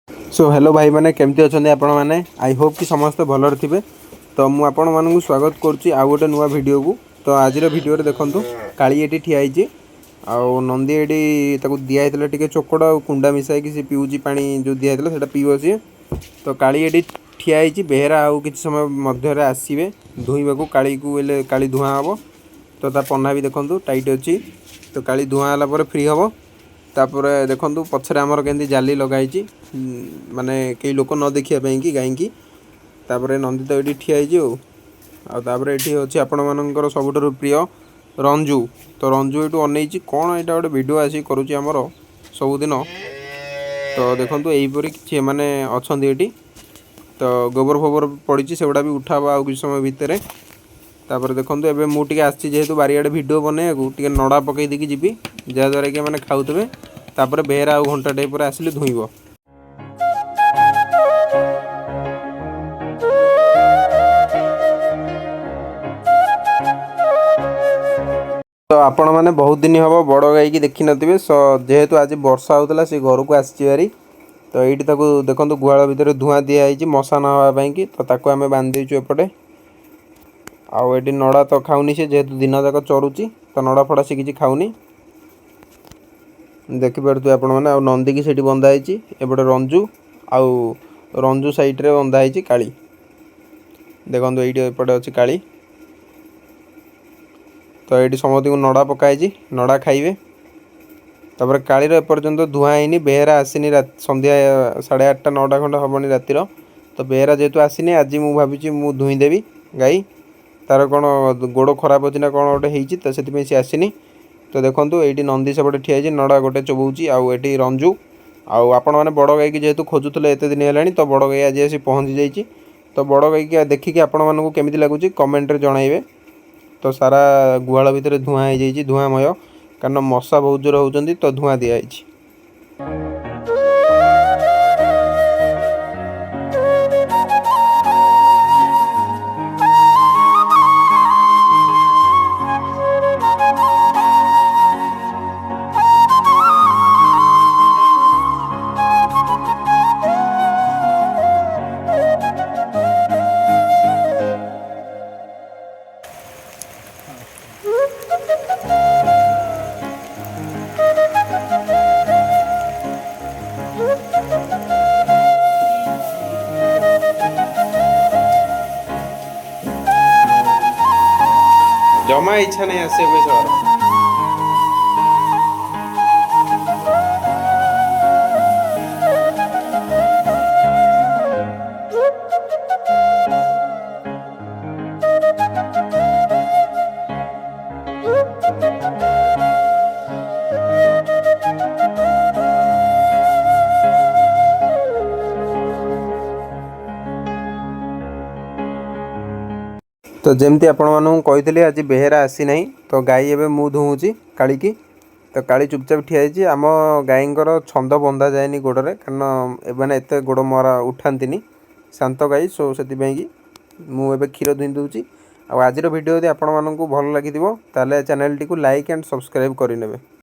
So hello भाई मैंने केमती अच्छा आपण मैंने आई होप कि समस्त भलर थे। तो मुझे आपण मानक स्वागत करुच्ची आउ गोटे नुआ वीडियो को। तो आज वीडियो देखु काली ये ठियाई आउ नंदी ये दिखाई टे चोकड़ आ कुंडा मिसाई सी पीऊँच पा जो दिखाई से पीव सी। तो काली ये ठियाई बेहरा आउ कि समय मध्य आसवे धोवा काली को काली धूआ हम। तो ता पन्ना भी देखो टाइट अच्छी। तो काली धूआ है फ्री हम। तापर देखो पछरे आमर केमती जाली लगाई माने कई लोक न देखिया कि गाई की। तापर नंदी तो ये ठियाई आपर ये अच्छे आपण मानकर सबुठ प्रिय रंजू। तो रंजू ये अनई कौन यहाँ गोटे भिड आसिक करुँचर सबुदिन। तो देखो यहीपरी कि मैंने अच्छा ये तो गोबर फोबर पड़ी से गुड़ा भी उठाब आ कि समय भितर। तापर देखो एबे मुझे आसी जेहेतु बारियाडे वीडियो बनवाक टे नड़ा पकई देकी जी जहाँद्वारा कि मैंने खाऊे। तापर बेहरा आउ घंटाटे पर आसिले धुईब। तो आपण मैंने बहुत दिन हम बड़ गाई की देखी नथिबे। जेहेतु आज वर्षा होता सी घर को आसी। तो ये देखो गुहाल भितर धूआ दिखाई मशा नापी कि तो ताको आम बांधीचु एपटे। आउ ये नड़ा तो खाऊनी से जेहेतु दिन जाक चरुची तो नड़ा फड़ा सी किसी खाऊनी देखिपे आपण मैंने। आ नंदी की सीटी बंधाई एपटे रंजू आउ रंजू साइड्रे बंधाई काली। देखो ये एपटे अच्छी काली। तो ये समस्त को नड़ा पकाई नड़ा खाइबे। तापर कालीर एपर्यंत धूआ है बेहरा आसनी संध्या 8:30 9टा खंड हमनी रातिर। तो बेहरा जेहेतु आसनी आज मुझे भावी मुझे धुईदेवी गाई तार कौन गोड़ खराब अच्छी ना कौन गोटे होती तो से आसनी। तो देखो ये नंदी सेपटे ठिया नड़ा गोटे चबूची आउ ये रंजू आउ आपण मैंने बड़ गाई की जेहेतु खोजुले एत दिन है तो बड़ गाई आज आसी पहुँची जाइए। तो बड़ गाई की देखिए आपण मानक केमी लगुच कमेंट जनइबे। तो सारा गुहाल भितर धूआ हो जाइए धूआमय कारण मशा बहुत जोर होती तो धूआ दिखाई। जमा इच्छा नहीं आसे सर। तो जमती आपण मानू कही आज बेहरा आसी ना तो गाई एवं मुँह धुऊँची काली की। तो काली चुपचाप ठियाई आम गाई छंद बंधा जाए गोड़े कारण एने एत गोड़ मरा उठाती शांत गाई। सो से मुझे क्षीर धुई दूची। आज वीडियो यदि आपण मानू भल लगी ताले channel T like and subscribe करने।